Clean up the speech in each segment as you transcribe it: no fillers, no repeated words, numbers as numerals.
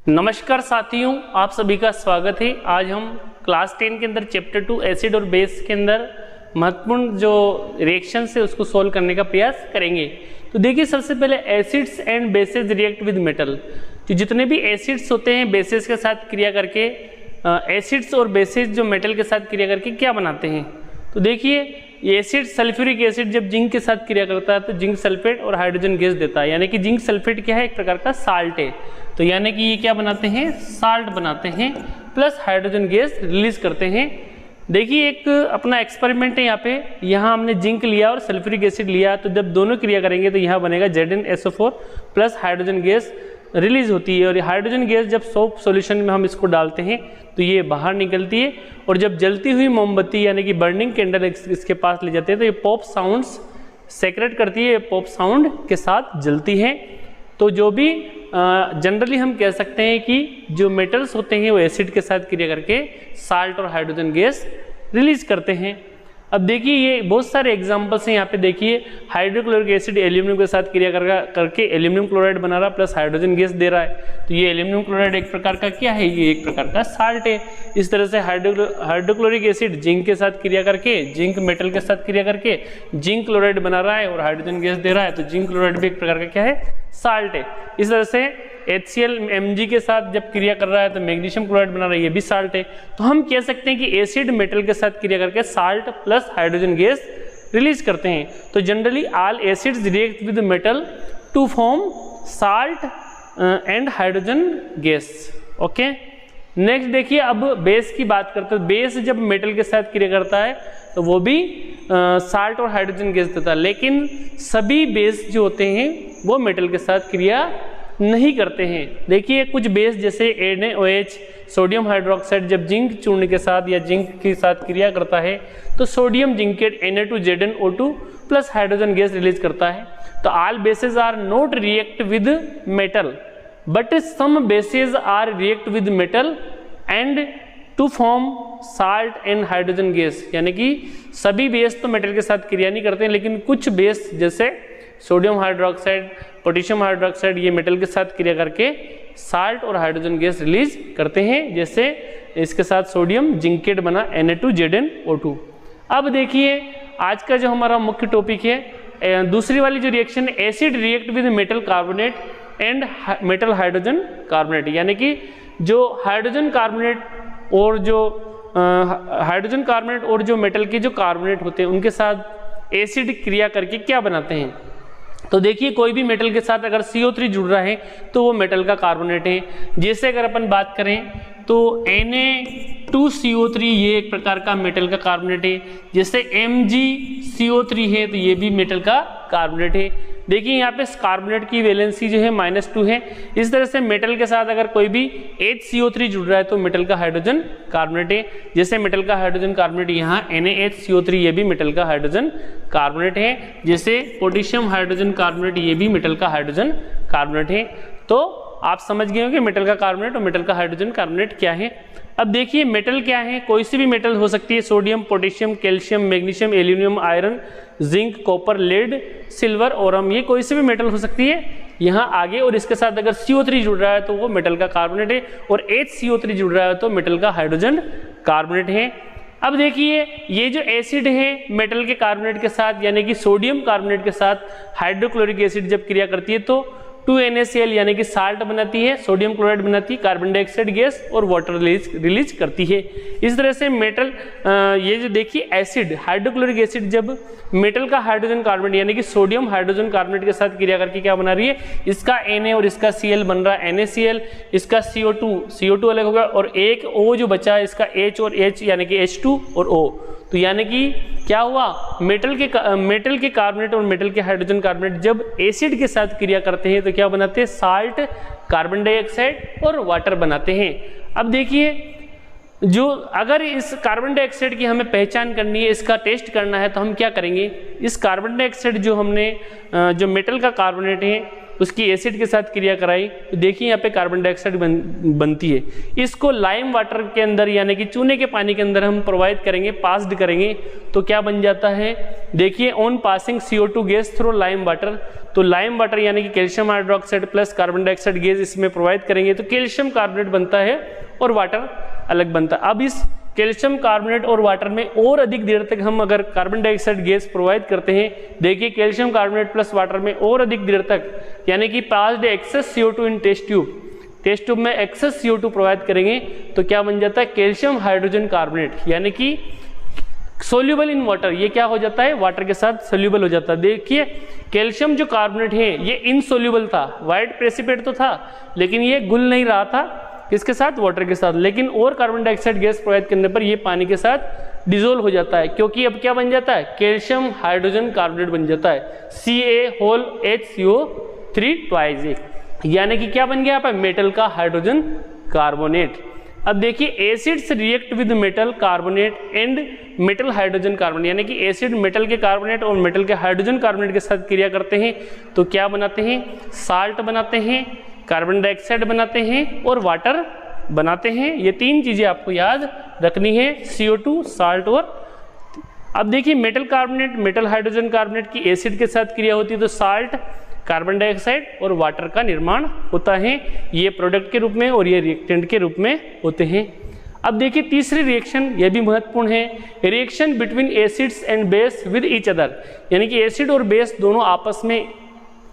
नमस्कार साथियों, आप सभी का स्वागत है। आज हम क्लास 10 के अंदर चैप्टर 2 एसिड और बेस के अंदर महत्वपूर्ण जो रिएक्शन है उसको सोल्व करने का प्रयास करेंगे। तो देखिए, सबसे पहले acids and bases react with metal. तो जितने भी एसिड्स होते हैं बेसेस के साथ क्रिया करके, एसिड्स और बेसेस जो मेटल के साथ क्रिया करके क्या बनाते हैं। तो देखिए, ये एसिड सल्फ्यूरिक एसिड जब जिंक के साथ क्रिया करता है तो जिंक सल्फेट और हाइड्रोजन गैस देता है, यानी कि जिंक सल्फेट क्या है, एक प्रकार का साल्ट है। तो यानी कि ये क्या बनाते हैं, साल्ट बनाते हैं, प्लस हाइड्रोजन गैस रिलीज करते हैं। देखिए, एक अपना एक्सपेरिमेंट है यहाँ हमने जिंक लिया और सल्फ्यूरिक एसिड लिया, तो जब दोनों क्रिया करेंगे तो यहाँ बनेगा ZnSO4 plus hydrogen gas release होती है। और हाइड्रोजन गैस जब सोप सॉल्यूशन में हम इसको डालते हैं तो ये बाहर निकलती है, और जब जलती हुई मोमबत्ती यानी कि बर्निंग कैंडल इसके पास ले जाते हैं तो ये पॉप साउंड्स सेक्रेट करती है, पॉप साउंड के साथ जलती है। तो जो भी जनरली हम कह सकते हैं कि जो मेटल्स होते हैं वो एसिड के साथ क्रिया करके साल्ट और हाइड्रोजन गैस रिलीज करते हैं। अब देखिए, ये बहुत सारे एग्जांपल्स हैं। यहाँ पे देखिए, हाइड्रोक्लोरिक एसिड एल्यूमिनियम के साथ क्रिया करके एल्यूमिनियम क्लोराइड बना रहा प्लस हाइड्रोजन गैस दे रहा है। तो ये एल्यूमिनियम क्लोराइड एक प्रकार का क्या है, ये एक प्रकार का साल्ट है। इस तरह से हाइड्रोक्लोरिक एसिड जिंक के साथ क्रिया करके, जिंक मेटल के साथ क्रिया करके जिंक क्लोराइड बना रहा है और हाइड्रोजन गैस दे रहा है, तो जिंक क्लोराइड भी एक प्रकार का क्या है, साल्ट है। इस तरह से HCl Mg के साथ जब क्रिया कर रहा है तो मैग्नीशियम क्लोराइड बना रहा है, ये भी साल्ट है। तो हम कह सकते हैं कि एसिड मेटल के साथ क्रिया करके salt plus hydrogen gas release करते हैं। तो generally all acids react with metal to form salt and hydrogen gas. Okay, next देखिए, अब बेस की बात करते हैं। बेस जब मेटल के साथ क्रिया करता है तो वो भी साल्ट और हाइड्रोजन गैस देता है, लेकिन सभी बेस जो होते हैं वो मेटल के साथ क्रिया नहीं करते हैं। देखिए, कुछ बेस जैसे NaOH, सोडियम हाइड्रोक्साइड, जब जिंक चूर्ण के साथ या जिंक के साथ क्रिया करता है तो sodium zincate Na2ZnO2 plus hydrogen gas release करता है। तो all bases are not react with metal but some bases are react with metal and to form salt and hydrogen gas. यानी कि सभी बेस तो मेटल के साथ क्रिया नहीं करते हैं, लेकिन कुछ बेस जैसे सोडियम हाइड्रोक्साइड, पोटेशियम हाइड्रोक्साइड, ये मेटल के साथ क्रिया करके साल्ट और हाइड्रोजन गैस रिलीज करते हैं। जैसे इसके साथ सोडियम जिंकेट बना Na2ZnO2। अब देखिए, आज का जो हमारा मुख्य टॉपिक है, दूसरी वाली जो रिएक्शन है, acid react with metal carbonate and metal hydrogen carbonate. यानी कि जो हाइड्रोजन कार्बोनेट और जो मेटल के जो कार्बोनेट होते हैं उनके साथ एसिड क्रिया करके क्या बनाते हैं। तो देखिए, कोई भी मेटल के साथ अगर CO3 जुड़ रहा है तो वो मेटल का कार्बोनेट है। जैसे अगर अपन बात करें तो Na2CO3 ये एक प्रकार का मेटल का कार्बोनेट है। जैसे MgCO3 है तो ये भी मेटल का कार्बोनेट है। देखिए, यहाँ पे कार्बोनेट की वैलेंसी जो है -2 है। इस तरह से मेटल के साथ अगर कोई भी HCO3 जुड़ रहा है तो मेटल का हाइड्रोजन कार्बोनेट है। जैसे मेटल का हाइड्रोजन कार्बोनेट यहाँ NaHCO3, ये भी मेटल का हाइड्रोजन कार्बोनेट है। जैसे पोटेशियम हाइड्रोजन कार्बोनेट, ये भी मेटल का हाइड्रोजन कार्बोनेट है। तो आप समझ गए होंगे मेटल का कार्बोनेट और मेटल का हाइड्रोजन कार्बोनेट क्या है। अब देखिए, मेटल क्या है, कोई सी भी मेटल हो सकती है। Sodium, potassium, calcium, magnesium, aluminium, iron, zinc, copper, lead, silver, aurum, ये कोई सी भी मेटल हो सकती है यहाँ आगे। और इसके साथ अगर CO3 जुड़ रहा है तो वो मेटल का कार्बोनेट है, और HCO3 जुड़ रहा है तो मेटल का हाइड्रोजन कार्बोनेट है। अब देखिए, ये जो एसिड है मेटल के कार्बोनेट के साथ, यानी कि सोडियम कार्बोनेट के साथ हाइड्रोक्लोरिक एसिड जब क्रिया करती है तो 2NaCl यानी कि साल्ट बनाती है, सोडियम क्लोराइड बनाती है, कार्बन डाइऑक्साइड गैस और वाटर रिलीज करती है। इस तरह से मेटल, ये जो देखिए एसिड, हाइड्रोक्लोरिक एसिड जब मेटल का हाइड्रोजन कार्बोनेट यानी कि सोडियम हाइड्रोजन कार्बोनेट के साथ क्रिया करके क्या बना रही है, इसका Na और इसका Cl बन रहा है NaCl, इसका CO2 अलग होगा, और एक O जो बचा है इसका H और H यानी कि H2 और O। तो यानी कि क्या हुआ, मेटल के कार्बोनेट और मेटल के हाइड्रोजन कार्बोनेट जब एसिड के साथ क्रिया करते हैं तो क्या बनाते हैं, साल्ट, कार्बन डाइऑक्साइड और वाटर बनाते हैं। अब देखिए, जो अगर इस कार्बन डाइऑक्साइड की हमें पहचान करनी है, इसका टेस्ट करना है, तो हम क्या करेंगे, इस कार्बन डाइऑक्साइड जो हमने जो मेटल का कार्बोनेट है उसकी एसिड के साथ क्रिया कराई तो देखिए यहाँ पे कार्बन डाइऑक्साइड बनती है। इसको लाइम वाटर के अंदर यानी कि चूने के पानी के अंदर हम प्रोवाइड करेंगे, पास्ड करेंगे तो क्या बन जाता है, देखिए on passing CO2 gas through lime water, तो लाइम वाटर यानी कि calcium hydroxide plus carbon dioxide gas इसमें प्रोवाइड करेंगे तो कैल्शियम कार्बोनेट बनता है और वाटर अलग बनता है। अब इस कैल्शियम कार्बोनेट और वाटर में और अधिक देर तक हम अगर कार्बन डाइऑक्साइड गैस प्रोवाइड करते हैं, देखिए कैल्शियम कार्बोनेट प्लस वाटर में और अधिक देर तक यानी कि पास्ड एक्सेस CO2 इन टेस्ट ट्यूब में एक्सेस CO2 प्रोवाइड करेंगे तो क्या बन जाता है, कैल्शियम हाइड्रोजन कार्बोनेट यानी कि सोल्यूबल इन वाटर, ये क्या हो जाता है, वाटर के साथ सोल्यूबल हो जाता है। देखिए कैल्शियम जो कार्बोनेट है ये इनसोल्यूबल था, वाइट प्रेसिपिटेट तो था लेकिन ये घुल नहीं रहा था किसके साथ, वाटर के साथ, लेकिन और कार्बन डाइऑक्साइड गैस प्रोवाइड करने पर ये पानी के साथ डिसोल्व हो जाता है, क्योंकि अब क्या बन जाता है, कैल्शियम हाइड्रोजन कार्बोनेट बन जाता है CaHCO3 ट्वाइस एक, यानी कि क्या बन गया यहाँ पर, मेटल का हाइड्रोजन कार्बोनेट। अब देखिए acids react with metal carbonate and metal hydrogen carbonate, यानी कि एसिड मेटल के कार्बोनेट और मेटल के हाइड्रोजन कार्बोनेट के साथ क्रिया करते हैं तो क्या बनाते हैं, साल्ट बनाते हैं, कार्बन डाइऑक्साइड बनाते हैं और वाटर बनाते हैं। ये तीन चीजें आपको याद रखनी है, CO2, साल्ट और। अब देखिए metal carbonate metal hydrogen carbonate की एसिड के साथ क्रिया होती है तो साल्ट, कार्बन डाइऑक्साइड और वाटर का निर्माण होता है, ये प्रोडक्ट के रूप में और ये रिएक्टेंट के रूप में होते हैं। अब देखिए तीसरी रिएक्शन, ये भी महत्वपूर्ण है, reaction between acids and base with each other, यानी कि एसिड और बेस दोनों आपस में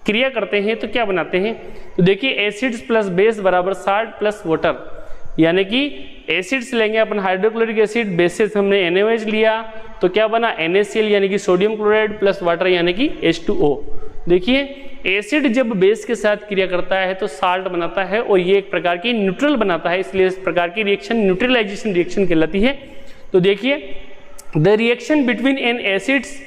क्रिया करते हैं तो क्या बनाते हैं, तो देखिए एसिड्स प्लस बेस बराबर साल्ट प्लस वाटर, यानी कि एसिड्स लेंगे अपन हाइड्रोक्लोरिक एसिड, बेसिस हमने NaOH लिया तो क्या बना NaCl यानी कि सोडियम क्लोराइड प्लस वाटर यानी कि H2O। देखिए एसिड जब बेस के साथ क्रिया करता है तो साल्ट बनाता है और ये एक प्रकार की न्यूट्रल बनाता है, इसलिए इस प्रकार की रिएक्शन न्यूट्रलाइजेशन रिएक्शन कहलाती है। तो देखिए the reaction between an acids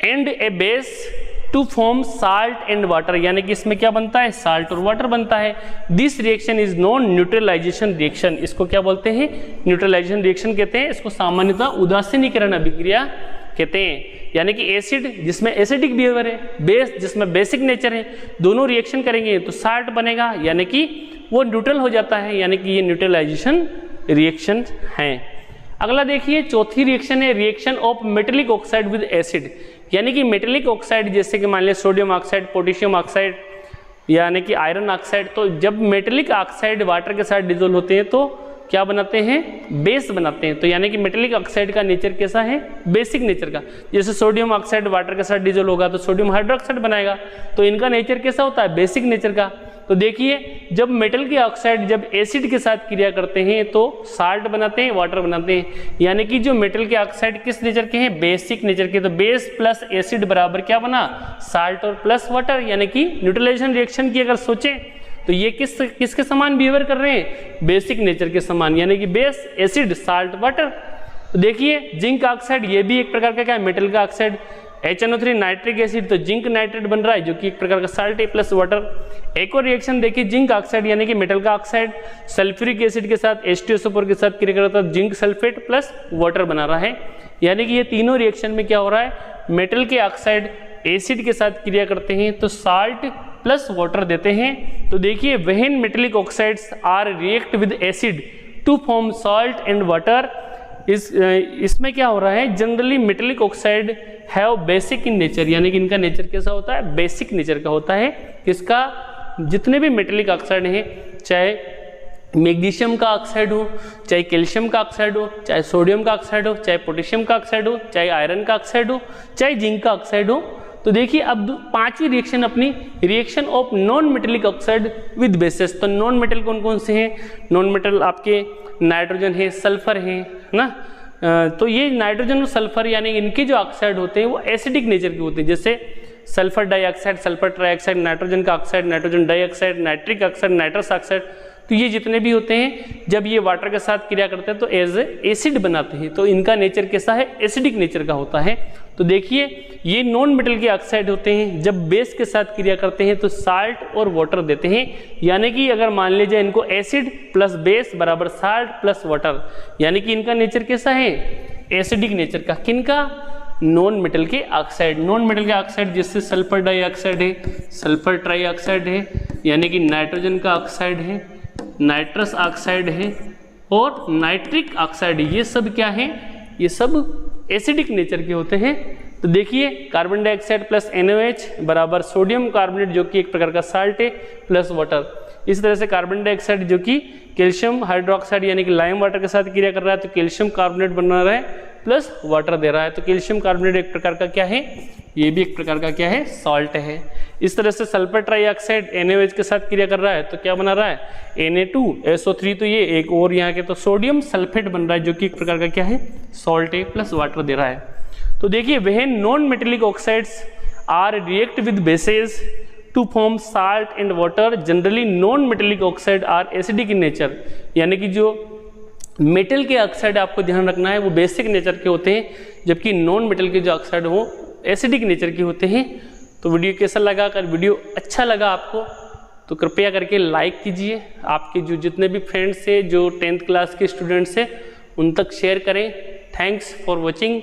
and a base to form salt and water, यानी कि इसमें क्या बनता है, साल्ट और वाटर बनता है। This reaction is known neutralisation reaction, इसको क्या बोलते हैं, न्यूट्रलाइजेशन रिएक्शन कहते हैं। इसको सामान्यतः उदासीनीकरण अभिक्रिया कहते हैं, यानी कि एसिड जिसमें एसिडिक बिहेवियर है, बेस जिसमें बेसिक नेचर है, दोनों रिएक्शन करेंगे तो साल्ट बनेगा, यानी कि वो न्यूट्रल हो जाता है, यानी कि ये न्यूट्रलाइजेशन रिएक्शन है। अगला देखिए चौथी रिएक्शन है reaction of metallic oxide with acid, यानी कि मेटेलिक ऑक्साइड जैसे कि मान लिया सोडियम ऑक्साइड, पोटेशियम ऑक्साइड यानी कि आयरन ऑक्साइड, तो जब मेटेलिक ऑक्साइड वाटर के साथ डिजोल्व होते हैं तो क्या बनाते हैं, बेस बनाते हैं। तो यानी कि मेटेलिक ऑक्साइड का नेचर कैसा है, बेसिक नेचर का, जैसे सोडियम ऑक्साइड वाटर के साथ डिजोल्व होगा तो सोडियम हाइड्रोक्साइड बनाएगा, तो इनका नेचर कैसा होता है, बेसिक नेचर का। तो देखिए जब मेटल के ऑक्साइड जब एसिड के साथ क्रिया करते हैं तो साल्ट बनाते हैं, वाटर बनाते हैं, यानी कि जो मेटल के ऑक्साइड किस नेचर के हैं, बेसिक नेचर के। तो बेस प्लस एसिड बराबर क्या बना, साल्ट और प्लस वाटर, यानी कि न्यूट्रलाइजेशन रिएक्शन की अगर सोचें तो ये किसके समान बिहेवियर कर रहे हैं, बेसिक नेचर के समान, यानी कि बेस एसिड साल्ट वाटर। तो देखिए जिंक ऑक्साइड ये भी एक प्रकार का क्या है, मेटल का ऑक्साइड, HNO3 नाइट्रिक एसिड, तो जिंक नाइट्रेट बन रहा है जो कि एक प्रकार का साल्ट है प्लस वाटर। एक और रिएक्शन देखिए जिंक ऑक्साइड यानी कि मेटल का ऑक्साइड सल्फ्यूरिक एसिड के साथ H2SO4 के साथ क्रिया करता है, जिंक सल्फेट प्लस वाटर बना रहा है। यानी कि ये तीनों रिएक्शन में क्या हो रहा है, मेटल के ऑक्साइड एसिड के साथ क्रिया करते हैं तो साल्ट प्लस वाटर देते हैं। तो देखिए when metallic oxides are react with acid to form salt and water, इसमें क्या हो रहा है, generally metallic oxide have basic in nature, यानी कि इनका नेचर कैसा होता है, बेसिक नेचर का होता है। किसका, जितने भी मेटेलिक ऑक्साइड हैं, चाहे मैग्नीशियम का ऑक्साइड हो, चाहे कैल्शियम का ऑक्साइड हो, चाहे सोडियम का ऑक्साइड हो, चाहे पोटेशियम का ऑक्साइड हो, चाहे आयरन का ऑक्साइड हो, चाहे जिंक का ऑक्साइड हो। तो देखिए अब पांचवी रिएक्शन अपनी reaction of non metallic oxide with bases. तो नॉन मेटल कौन कौन से हैं, नॉन मेटल आपके नाइट्रोजन है, सल्फर है ना, तो ये नाइट्रोजन और सल्फर यानी इनके जो ऑक्साइड होते हैं वो एसिडिक नेचर के होते हैं, जैसे sulphur dioxide, sulphur trioxide, nitrogen का oxide, nitrogen dioxide, nitric oxide, nitrous oxide. तो ये जितने भी होते हैं जब ये वाटर के साथ क्रिया करते हैं तो एज एसिड बनाते हैं, तो इनका नेचर कैसा है, एसिडिक नेचर का होता है। तो देखिए ये नॉन मेटल के ऑक्साइड होते हैं, जब बेस के साथ क्रिया करते हैं तो साल्ट और वाटर देते हैं, यानी कि अगर मान लीजिए इनको एसिड प्लस बेस बराबर साल्ट प्लस वाटर, यानी कि इनका नेचर कैसा है, एसिडिक नेचर का। किनका, नॉन मेटल के ऑक्साइड। नॉन मेटल के ऑक्साइड जिससे सल्फर डाइऑक्साइड है, सल्फर ट्राइऑक्साइड है, यानी कि नाइट्रोजन का ऑक्साइड है, नाइट्रस ऑक्साइड है और नाइट्रिक ऑक्साइड है। ये सब क्या है, ये सब एसिडिक नेचर के होते हैं। तो देखिए कार्बन डाइऑक्साइड प्लस NaOH बराबर सोडियम कार्बोनेट जो कि एक प्रकार का साल्ट है प्लस वाटर। इस तरह से कार्बन डाइऑक्साइड जो कि कैल्शियम हाइड्रोक्साइड यानी कि लाइम वाटर के साथ क्रिया कर रहा है, तो कैल्शियम कार्बोनेट बना रहा है प्लस वाटर दे रहा है। तो कैल्शियम कार्बोनेट एक प्रकार का क्या है, ये भी एक प्रकार का क्या है, सॉल्ट है। इस तरह से सल्फर ट्राइऑक्साइड NaOH के साथ क्रिया कर रहा है तो क्या बना रहा है, Na2SO3। तो ये एक और यहाँ के तो सोडियम सल्फेट बन रहा है जो कि एक प्रकार का क्या है, सॉल्ट है प्लस वाटर दे रहा है। तो देखिए वह non metallic oxides are react with bases to form salt and water. Generally non metallic oxide are acidic in nature, यानी कि जो मेटल के ऑक्साइड आपको ध्यान रखना है वो बेसिक नेचर के होते हैं, जबकि नॉन मेटल के जो ऑक्साइड हो एसिडिक नेचर के होते हैं। तो वीडियो कैसा लगा, अगर वीडियो अच्छा लगा आपको तो कृपया करके लाइक कीजिए, आपके जो जितने भी फ्रेंड्स हैं जो 10th क्लास के स्टूडेंट्स हैं उन तक शेयर करें। Thanks for watching.